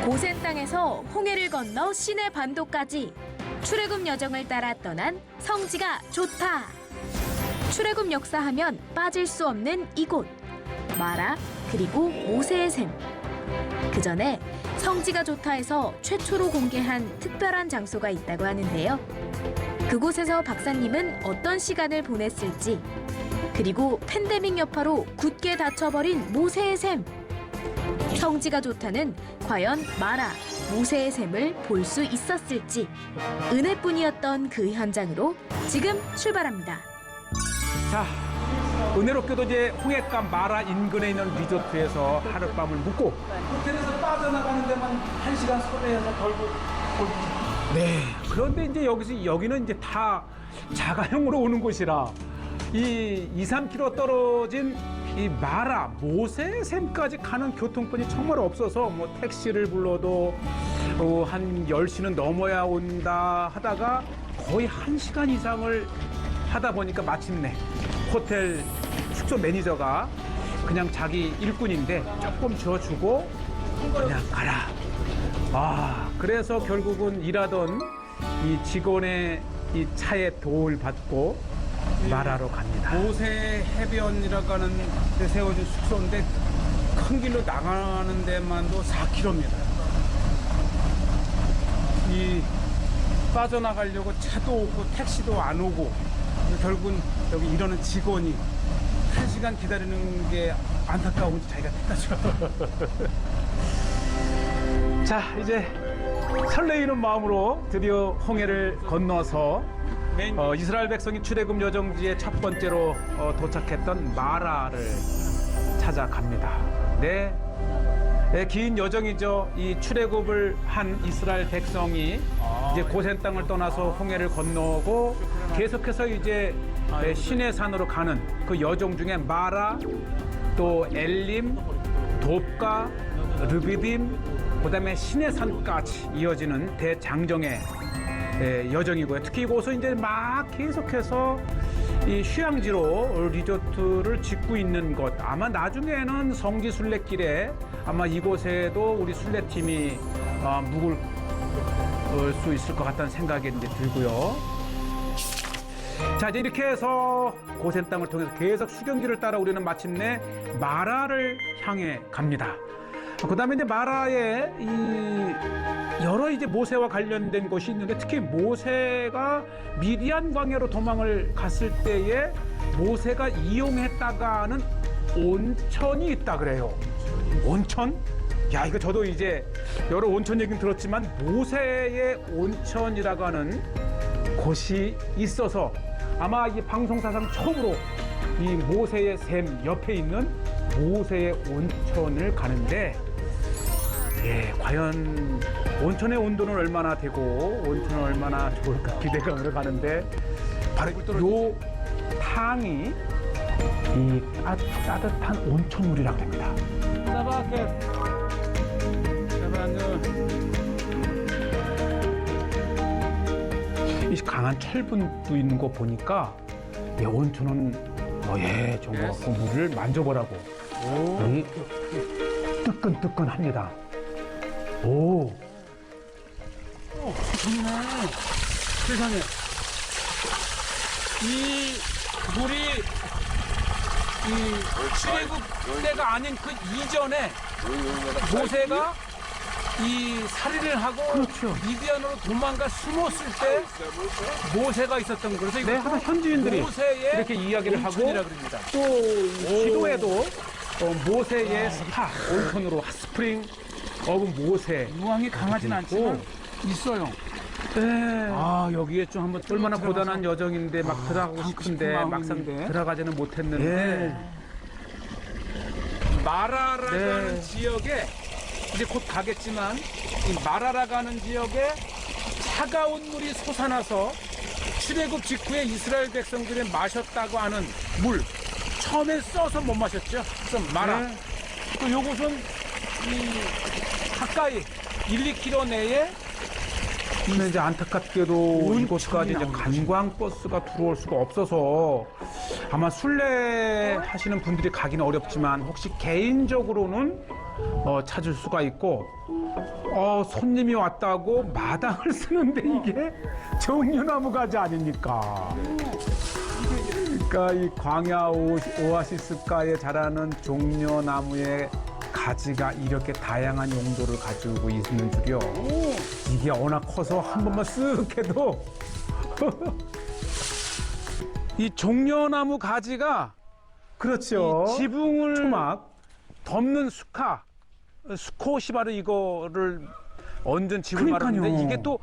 고센 땅에서 홍해를 건너 시내 반도까지 출애굽 여정을 따라 떠난 성지가 좋다. 출애굽 역사하면 빠질 수 없는 이곳 마라 그리고 모세의 샘. 그 전에 성지가 좋다에서 최초로 공개한 특별한 장소가 있다고 하는데요. 그곳에서 박사님은 어떤 시간을 보냈을지, 그리고 팬데믹 여파로 굳게 닫혀버린 모세의 샘. 성지가 좋다는 과연 마라, 모세의 샘을 볼 수 있었을지 은혜뿐이었던 그 현장으로 지금 출발합니다. 자, 은혜롭게도 이제 홍해강 마라 인근에 있는 리조트에서 하룻밤을 묵고 호텔에서 빠져나가는 데만 1시간 소요해서 결국 네. 그런데 이제 여기는 이제 다 자가용으로 오는 곳이라 이 2-3km 떨어진 이 마라 모세샘까지 가는 교통편이 정말 없어서 뭐 택시를 불러도 한 10시는 넘어야 온다 하다가 거의 1시간 이상을 하다 보니까 마침내 호텔 숙소 매니저가 그냥 자기 일꾼인데 조금 줘주고 그냥 가라. 아, 그래서 결국은 일하던 이 직원의 이 차에 도움을 받고 마라로 갑니다. 모세 해변이라고 하는 데 세워진 숙소인데 큰 길로 나가는 데만도 4km입니다. 이 빠져나가려고 차도 없고 택시도 안 오고 결국은 여기 일하는 직원이 1시간 기다리는 게 안타까운지 자기가 택하죠. 자, 이제 설레이는 마음으로 드디어 홍해를 건너서 이스라엘 백성이 출애굽 여정지의 첫 번째로 도착했던 마라를 찾아갑니다. 네, 긴 여정이죠. 이 출애굽을 한 이스라엘 백성이 이제 고센 땅을 떠나서 홍해를 건너고 계속해서 이제 시내산으로 가는 그 여정 중에 마라, 또 엘림, 돕가, 르비딤, 그다음에 시내산까지 이어지는 대장정의 여정이고요. 특히 이곳은 이제 막 계속해서 이 휴양지로 리조트를 짓고 있는 곳. 아마 나중에는 성지 순례길에 아마 이곳에도 우리 순례팀이 묵을 수 있을 것 같다는 생각이 이제 들고요. 자, 이제 이렇게 해서 고센 땅을 통해서 계속 수경지를 따라 우리는 마침내 마라를 향해 갑니다. 그다음에 이제 마라에 여러 이제 모세와 관련된 것이 있는데 특히 모세가 미디안 광야로 도망을 갔을 때에 모세가 이용했다가는 온천이 있다 그래요. 온천? 야, 이거 저도 이제 여러 온천 얘기는 들었지만 모세의 온천이라고 하는 곳이 있어서 아마 이 방송사상 처음으로 이 모세의 샘 옆에 있는 모세의 온천을 가는데 예, 과연 온천의 온도는 얼마나 되고 온천은 얼마나 좋을까 기대감으로 가는데 바로 요 탕이 이 따뜻한 온천물이라고 합니다. 이 강한 철분도 있는 거 보니까 예, 온천은 예, 좋은 것 같고 물을 만져보라고 여기 뜨끈뜨끈합니다. 오, 좋네. 세상에. 이 물이 이 출애굽 때가 아닌 그 이전에 모세가 이 살인을 하고 그렇죠. 미디안으로 도망가 숨었을 때 모세가 있었던 거예요. 그래서 항상 현지인들이 모세의 이렇게 이야기를 하고 또 기도에도 모세의 스파 온천으로 핫스프링 어브 모세 유황이 강하진 않지만 있어요. 네. 아, 여기에 좀 한번 얼마나 고단한 여정인데 막 들어가고 싶은데 막상 들어가지는 못했는데 마라라는 지역에 이제 곧 가겠지만 이 마라라고 하는 지역에 차가운 물이 솟아나서 출애굽 직후에 이스라엘 백성들이 마셨다고 하는 물 처음엔 써서 못 마셨죠. 그래서 마라. 또 요곳은 이 가까이 1-2km 내에 근데 이제 안타깝게도 이곳까지 이제 관광버스가 들어올 수가 없어서 아마 순례 하시는 분들이 가기는 어렵지만 혹시 개인적으로는 찾을 수가 있고 손님이 왔다고 마당을 쓰는데 이게 종려나무 가지 아닙니까? 그러니까 이 광야 오아시스가에 자라는 종려나무의 가지가 이렇게 다양한 용도를 가지고 있는 줄이요. 이게 워낙 커서 한 번만 쓱 해도 이 종려나무 가지가 그렇죠. 이 지붕을 토막 덮는 스코시바르 이거를 얹은 집을 말하는데 이게 또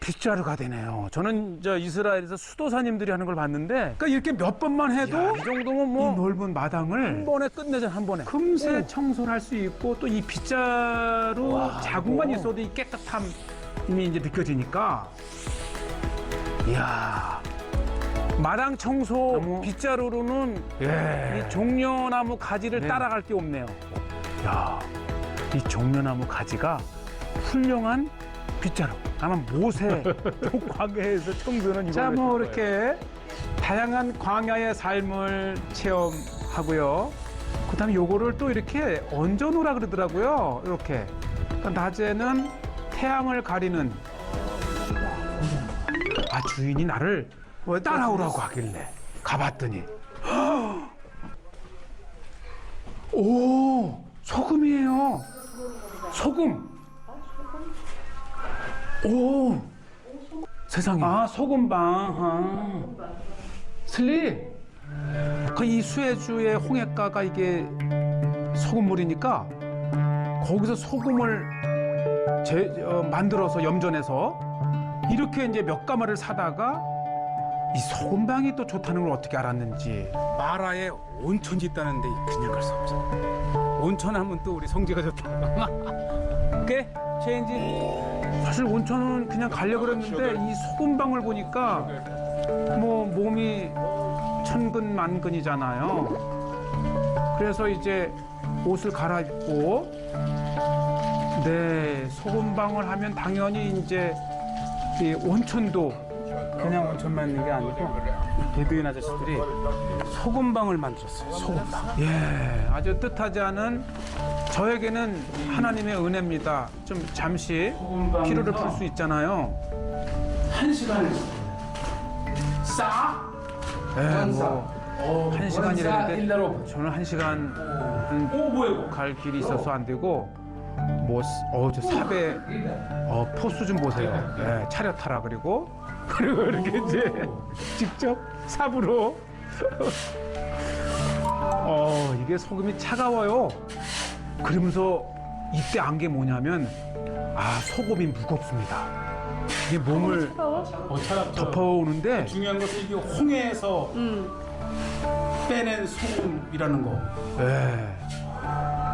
빗자루가 되네요. 저는 이스라엘에서 수도사님들이 하는 걸 봤는데 그러니까 이렇게 몇 번만 해도 이 정도면 뭐 이 넓은 마당을 한 번에 끝내자 한 번에 금세 청소를 할 수 있고 또 이 빗자루 자국만 있어도 이 깨끗함이 이제 느껴지니까 이야 마당 청소 빗자루로는 이 종려나무 가지를 따라갈 게 없네요. 야, 이 종려나무 가지가 훌륭한 빗자루. 아마 모세 광야에서 청소는 이거. 자, 뭐 이렇게 다양한 광야의 삶을 체험하고요. 그다음에 요거를 또 이렇게 얹어놓으라 그러더라고요. 이렇게. 그러니까 낮에는 태양을 가리는. 주인이 나를 따라오라고 하길래 가봤더니 오 소금이에요. 소금. 오 세상에. 소금방. 슬립. 이 수혜주의 홍해가가 이게 소금물이니까 거기서 소금을 만들어서 염전해서 이렇게 이제 몇 가마를 사다가 이 소금방이 또 좋다는 걸 어떻게 알았는지. 마라에 온천이 있다는데 그냥 갈 수 없죠. 온천하면 또 우리 성지가 좋다. 오케이? 체인지. 사실 온천은 그냥 가려고 그랬는데 이 소금방을 보니까 뭐 몸이 천근만근이잖아요. 그래서 이제 옷을 갈아입고 소금방을 하면 당연히 이제 이 온천도 그냥 온천만 있는 게 아니고 베두인 아저씨들이 소금방을 만들었어요. 소금방. 아주 뜻하지 않은 저에게는 하나님의 은혜입니다. 좀 잠시 피로를 풀 수 있잖아요. 1시간을 싸? 뭐 1시간이라는데 저는 1시간 갈 길이 있어서 안 되고 저 삽에 포수 좀 보세요. 차렷하라 그리고 이렇게 이제 직접 삽으로 이게 소금이 차가워요. 그러면서 이때 안 게 뭐냐면 소금이 무겁습니다. 이게 몸을 덮어오는데 중요한 것은 이게 홍해에서 빼낸 소금이라는 거.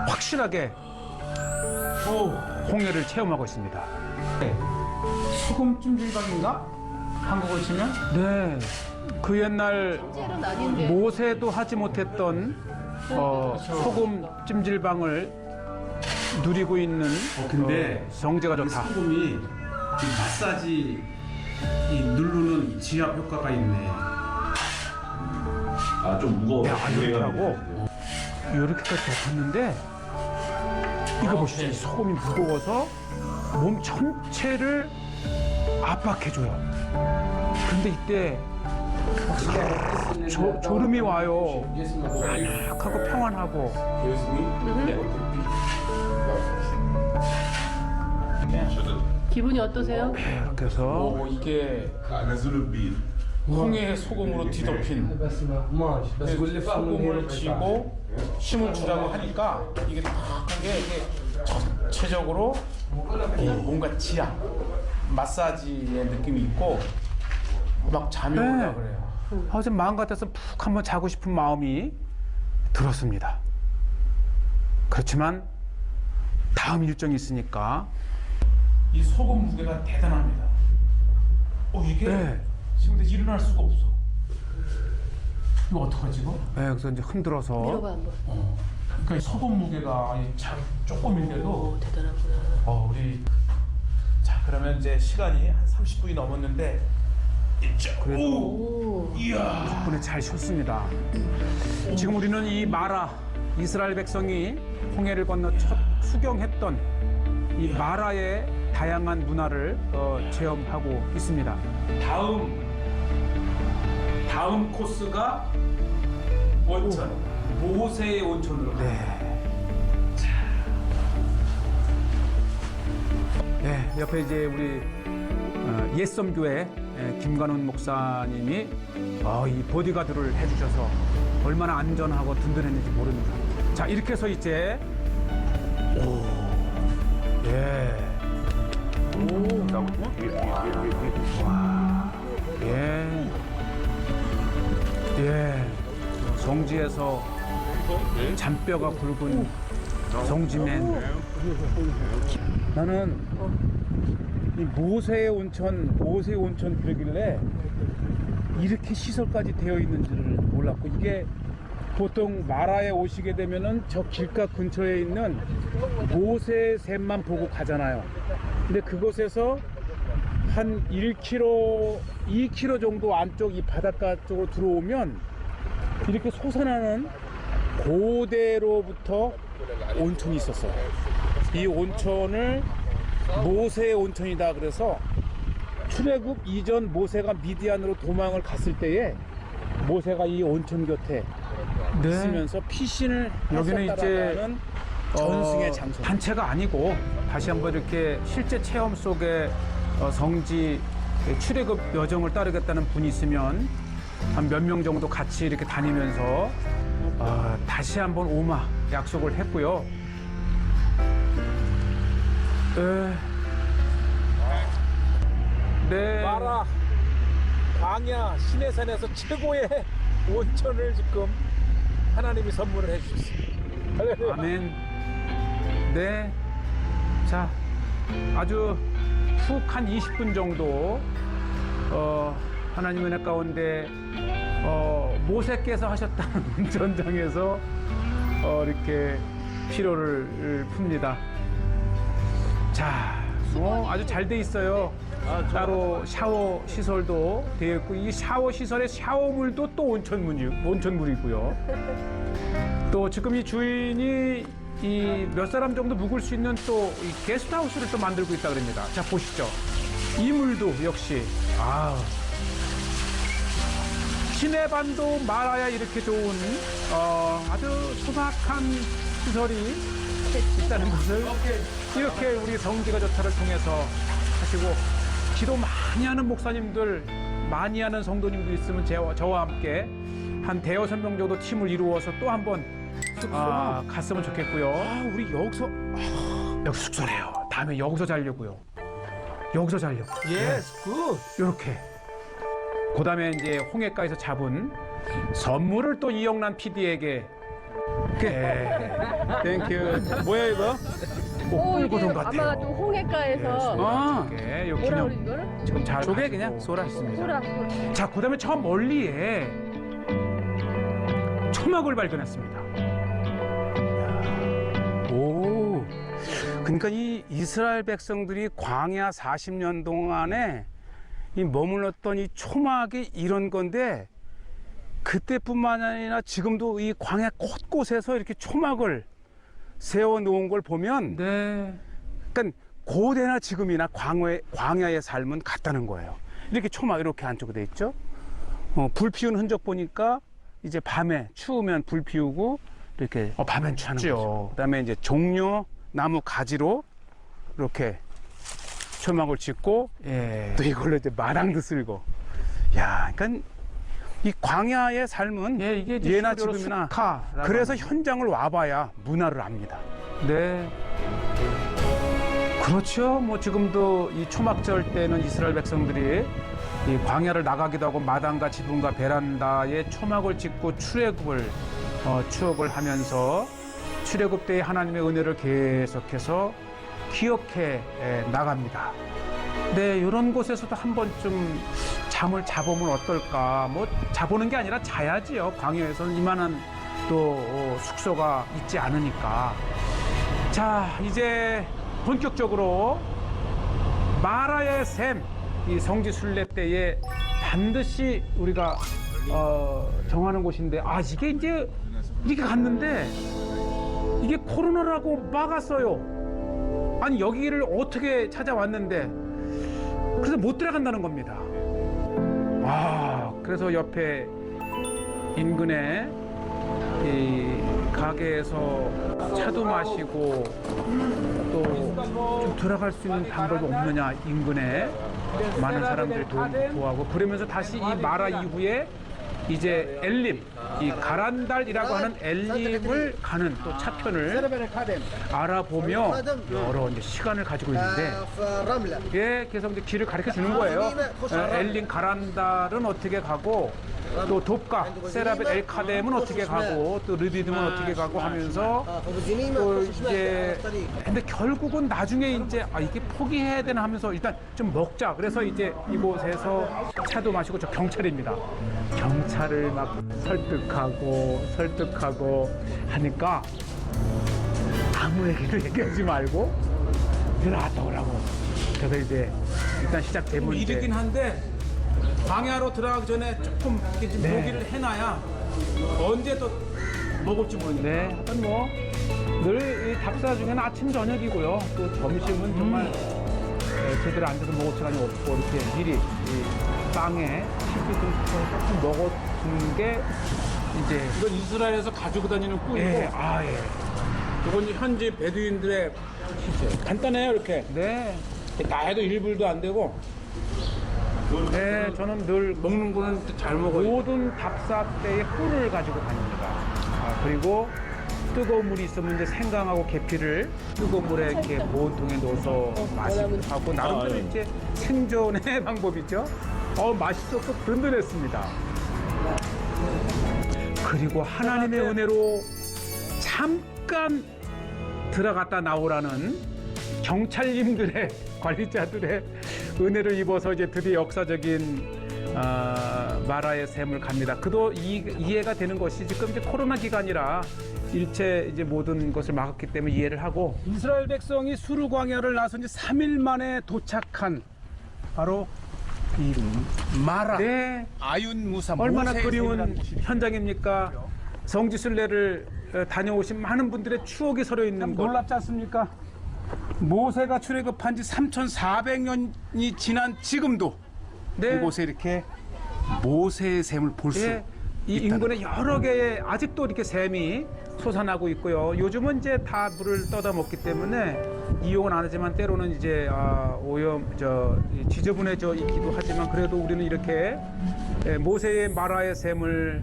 확실하게 홍해를 체험하고 있습니다. 소금 찜질방인가? 한국어 치면? 네, 그 옛날 모세도 하지 못했던 소금 찜질방을 누리고 있는 근데 성지가 좋다. 소금이 이 마사지 누르는 지압 효과가 있네. 좀 무거워. 이렇게 하고 이렇게까지 덮었는데 이거 보시죠. 이 소금이 무거워서 몸 전체를 압박해줘요. 근데 이때 졸음이 와요. 아늑하고 평안하고. 기분이 어떠세요? 이렇게 해서 이게 홍해의 소금으로 뒤덮인 소금을 쥐고 힘을 주라고 하니까 이게 탁하게 이게 전체적으로 뭔가 지압, 마사지의 느낌이 있고 막 잠이 온다 그래요. 좀 마음 같아서 푹 한번 자고 싶은 마음이 들었습니다. 그렇지만 다음 일정이 있으니까 이 소금 무게가 대단합니다. 이게 지금 일어날 수가 없어. 이거 어떡하지 이거? 그래서 이제 흔들어서 밀어봐 한번. 그러니까 소금 무게가 조금인데도 대단하구나. 우리 자 그러면 이제 시간이 한 30분이 넘었는데 그래도 덕분에 잘 쉬었습니다. 지금 우리는 이 마라 이스라엘 백성이 홍해를 건너 첫 수경했던 이 마라의 다양한 문화를 체험하고 있습니다. 다음 코스가 온천, 모세의 온천으로. 네, 옆에 이제 우리 옛섬교회 김관훈 목사님이 이 보디가드를 해주셔서 얼마나 안전하고 든든했는지 모릅니다. 자, 이렇게 해서 이제 성지에서 잔뼈가 굵은 성지맨. 나는 이 모세의 온천 그러길래 이렇게 시설까지 되어 있는지를 몰랐고, 이게 보통 마라에 오시게 되면은 저 길가 근처에 있는 모세 샘만 보고 가잖아요. 근데 그곳에서 한 1km, 2km 정도 안쪽 이 바닷가 쪽으로 들어오면 이렇게 솟아나는 고대로부터 온천이 있었어요. 이 온천을 모세의 온천이다 그래서 출애굽 이전 모세가 미디안으로 도망을 갔을 때에 모세가 이 온천 곁에 있으면서 피신을 여기는 이제 했었다라는 전승의 장소. 단체가 아니고 다시 한번 이렇게 실제 체험 속에 성지 출애굽 여정을 따르겠다는 분이 있으면 한 몇 명 정도 같이 이렇게 다니면서 다시 한번 오마 약속을 했고요. 네. 마라 광야 시내산에서 최고의 온천을 지금 하나님이 선물을 해주셨습니다. 아멘. 네. 자, 아주 푹 한 20분 정도 하나님 은혜 가운데 모세께서 하셨다는 전장에서 이렇게 피로를 풉니다. 자, 아주 잘 돼 있어요. 따로 샤워 시설도 되어 있고, 이 샤워 시설의 샤워물도 또 온천물이고요. 또 지금 이 주인이 이 몇 사람 정도 묵을 수 있는 또 이 게스트하우스를 또 만들고 있다 그럽니다. 자, 보시죠. 이 물도 역시 시내반도 마라야 이렇게 좋은 아주 소박한 시설이 있다는 것을 이렇게 우리 성지가 좋다를 통해서 하시고, 기도 많이 하는 목사님들, 많이 하는 성도님도 있으면 저와 함께 한 대여섯 명 정도 팀을 이루어서 또 한번 갔으면 좋겠고요. 우리 여기서 여기 숙소래요. 다음에 여기서 자려고요. 여기서 자려고. 예스 굿. 이렇게. 그다음에 이제 홍해가에서 잡은 선물을 또 이영란 PD에게. 땡큐. 뭐야 이거? 뿔고동 같아요. 아마 좀 홍해가에서 이게 요 뭐라 기념 그러지 이거를? 지금 잘 조개 가지고 그냥 쏘라 있습니다. 소라. 자, 그다음에 저 멀리에 초막을 발견했습니다. 오, 그러니까 이 이스라엘 백성들이 광야 40년 동안에 이 머물렀던 이 초막이 이런 건데, 그때뿐만 아니라 지금도 이 광야 곳곳에서 이렇게 초막을 세워 놓은 걸 보면, 그러니까 고대나 지금이나 광야의 삶은 같다는 거예요. 이렇게 초막 이렇게 안쪽에 돼 있죠. 불 피운 흔적 보니까 이제 밤에 추우면 불 피우고 이렇게 밤엔 하는 춥죠. 거죠. 그다음에 이제 종려 나무 가지로 이렇게 초막을 짓고 또 이걸로 이제 마당도 쓸고. 야, 그러니까 이 광야의 삶은 이게 이제 예나 수로로 지금이나 숙카라고 그래서 현장을 와봐야 문화를 압니다. 네. 그렇죠. 뭐 지금도 이 초막절 때는 이스라엘 백성들이 이 광야를 나가기도 하고 마당과 지붕과 베란다에 초막을 짓고 출애굽을 추억을 하면서 출애굽 때의 하나님의 은혜를 계속해서 기억해 나갑니다. 네, 이런 곳에서도 한 번쯤 잠을 자보면 어떨까? 뭐 자보는 게 아니라 자야지요. 광야에서는 이만한 또 숙소가 있지 않으니까. 자, 이제 본격적으로 마라의 샘, 이 성지 순례 때에 반드시 우리가 정하는 곳인데, 이게 이제 이렇게 갔는데 이게 코로나라고 막았어요. 아니 여기를 어떻게 찾아왔는데 그래서 못 들어간다는 겁니다. 그래서 옆에 인근에 이 가게에서 차도 마시고 또 좀 들어갈 수 있는 방법이 없느냐, 인근에 많은 사람들이 도와하고 그러면서 다시 이 마라 이후에 이제 엘림, 이 가란달이라고 하는 엘림을 가는 또 차편을 알아보며 여러 이제 시간을 가지고 있는데, 예, 그래서 이제 길을 가르쳐 주는 거예요. 엘림 가란달은 어떻게 가고, 또 돕가 세라벳 엘 카뎀은 어떻게 가고, 또 르디듬은 어떻게 가고 하면서 또 이제 근데 결국은 나중에 이제 이게 포기해야 되나 하면서 일단 좀 먹자. 그래서 이제 이곳에서 차도 마시고 저 경찰입니다. 경찰을 막 설득하고 하니까 아무에게도 얘기하지 말고 들어갔다 오라고. 그래서 이제 일단 시작되면 이르긴 한데 방야로 들어가기 전에 조금 이렇게 좀 네. 요기를 해놔야 언제 또 먹을지 모르니까. 네, 하여튼 뭐 늘 답사 중에는 아침 저녁이고요. 또 점심은 정말 제대로 앉아서 먹을 시간이 없고 이렇게 미리 이 빵에 치즈 좀 조금 먹어주는 게 이제 이건 이스라엘에서 가지고 다니는 꿀이고, 예, 이건 현지 베두인들의 간단해요. 이렇게 네, 나이도 1불도 안 되고 네, 저는 늘 먹는 거는 잘 먹어요. 모든 답사 때에 꿀을 가지고 다닙니다. 그리고 뜨거운 물이 있으면 이제 생강하고 계피를 뜨거운 물에 이렇게 보온통에 넣어서 마시기도 하고 나름대로 이제 생존의 방법이죠. 맛이 좋고 든든했습니다. 그리고 하나님의 은혜로 잠깐 들어갔다 나오라는 경찰님들의 관리자들의 은혜를 입어서 이제 드디어 역사적인 마라의 샘을 갑니다. 그도 이해가 되는 것이 지금 이제 코로나 기간이라 일체 이제 모든 것을 막았기 때문에 이해를 하고 이스라엘 백성이 수르 광야를 나서 이제 3일 만에 도착한 바로 이 마라 네, 아윤 무사 얼마나 모세의 그리운 샘이라는 곳입니다. 현장입니까? 성지순례를 다녀오신 많은 분들의 추억이 서려 있는 참 곳. 놀랍지 않습니까? 모세가 출애굽한 지 3,400년이 지난 지금도 네. 이곳에 이렇게 모세의 샘을 볼 수 예, 이 있다는 인근에 여러 개의 아직도 이렇게 샘이 솟아나고 있고요. 요즘은 이제 다 물을 떠다 먹기 때문에 이용은 안 하지만 때로는 이제 지저분해져 있기도 하지만 그래도 우리는 이렇게 모세의 마라의 샘을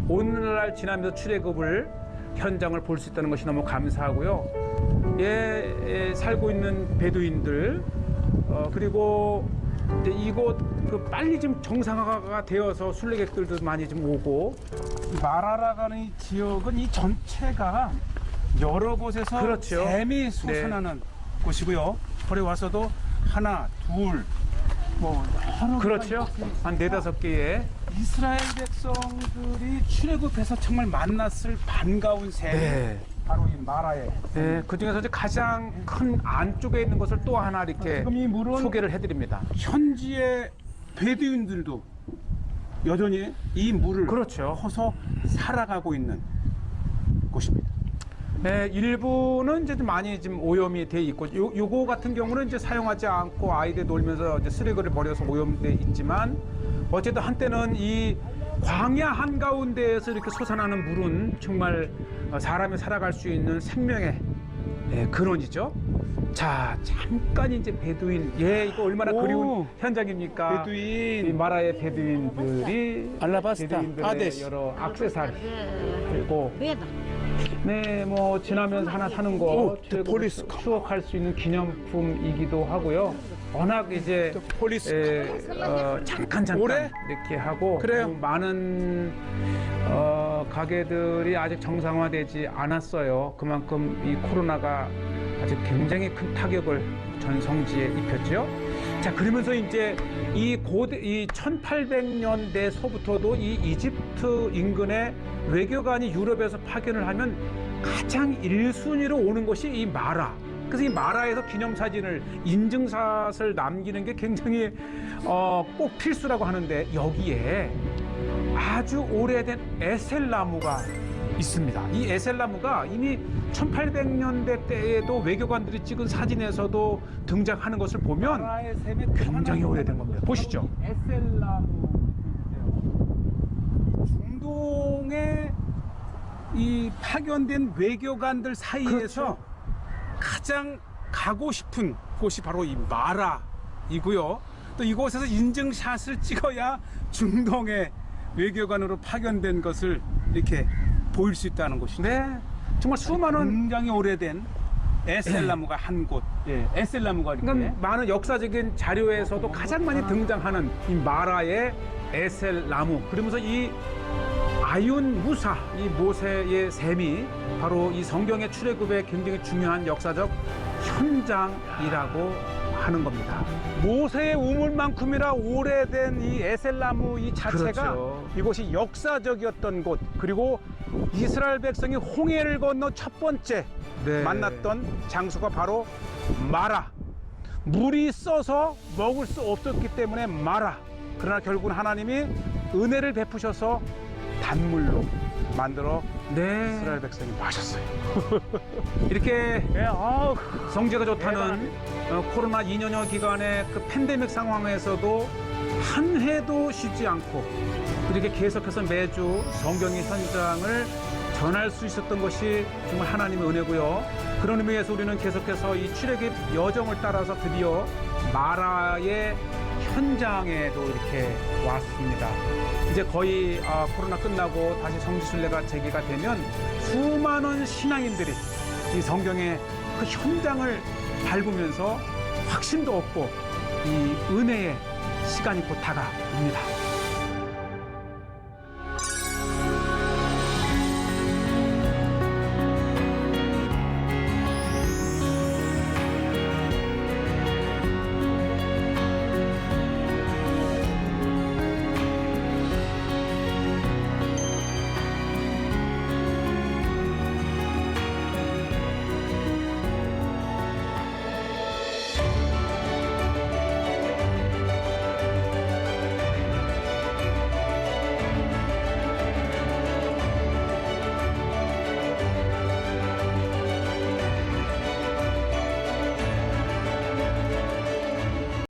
오늘날 지나면서 출애굽을 현장을 볼 수 있다는 것이 너무 감사하고요. 살고 있는 베두인들 그리고 이제 이곳 빨리 좀 정상화가 되어서 순례객들도 많이 좀 오고 마라라고 하는 이 지역은 이 전체가 여러 곳에서 그렇죠. 샘이 솟아나는 곳이고요. 거기 와서도 하나, 둘, 뭐 여러 그렇죠. 한 4-5개의 이스라엘 백성들이 출애굽해서 정말 만났을 반가운 샘이 네. 바로 이 마라의. 네, 그 중에서 이제 가장 큰 안쪽에 있는 것을 또 하나 이렇게 지금 이 물은 소개를 해드립니다. 현지의 베두인들도 여전히 이 물을 그렇죠. 퍼서 살아가고 있는 곳입니다. 네, 일부는 이제 좀 많이 지금 오염이 돼 있고, 요거 같은 경우는 이제 사용하지 않고 아이들 놀면서 이제 쓰레기를 버려서 오염돼 있지만, 어쨌든 한때는 이 광야 한가운데에서 이렇게 솟아나는 물은 정말 사람이 살아갈 수 있는 생명의 근원이죠. 자, 잠깐 이제 베두인, 이거 얼마나 오. 그리운 현장입니까? 베두인. 이 마라의 베두인들이 알라바스타, 베두인들의 아데스. 여러 액세서리 그리고 네, 뭐 지나면서 하나 사는 거 추억할 수 있는 기념품이기도 하고요. 워낙 이제 잠깐 올해? 이렇게 하고 그래요. 많은 가게들이 아직 정상화되지 않았어요. 그만큼 이 코로나가 아직 굉장히 큰 타격을 전 성지에 입혔죠. 자, 그러면서 이제 이 1800년대서부터도 이 이집트 인근에 외교관이 유럽에서 파견을 하면 가장 1순위로 오는 것이 이 마라. 그래서 이 마라에서 기념사진을, 인증샷을 남기는 게 굉장히 꼭 필수라고 하는데, 여기에 아주 오래된 에셀 나무가 있습니다. 이 에셀나무가 이미 1800년대 때에도 외교관들이 찍은 사진에서도 등장하는 것을 보면 굉장히 오래된 겁니다. 보시죠. 중동에 이 파견된 외교관들 사이에서 그렇죠. 가장 가고 싶은 곳이 바로 이 마라이고요. 또 이곳에서 인증샷을 찍어야 중동에 외교관으로 파견된 것을 이렇게 보일 수 있다는 곳이죠. 네, 정말 수많은 굉장히 오래된 에셀나무가 한 곳. 예, 에셀나무가 이렇게. 그러니까 많은 역사적인 자료에서도 가장 많이 등장하는 이 마라의 에셀나무. 그러면서 이 아윤 무사, 이 모세의 셈이 바로 이 성경의 출애굽의 굉장히 중요한 역사적 현장이라고 하는 겁니다. 모세의 우물만큼이나 오래된 이 에셀나무 이 자체가 그렇죠. 이곳이 역사적이었던 곳, 그리고 이스라엘 백성이 홍해를 건너 첫 번째 네. 만났던 장소가 바로 마라. 물이 써서 먹을 수 없었기 때문에 마라. 그러나 결국은 하나님이 은혜를 베푸셔서 단물로 만들어 네. 이스라엘 백성이 마셨어요. 이렇게 예, 성지가 좋다는 코로나 2년여 기간의 그 팬데믹 상황에서도 한 해도 쉬지 않고 이렇게 계속해서 매주 성경의 현장을 전할 수 있었던 것이 정말 하나님의 은혜고요. 그런 의미에서 우리는 계속해서 이 출애굽 여정을 따라서 드디어 마라의 현장에도 이렇게 왔습니다. 이제 거의 코로나 끝나고 다시 성지순례가 재개가 되면 수많은 신앙인들이 이 성경의 그 현장을 밟으면서 확신도 얻고 이 은혜의 시간이 곧 다가옵니다.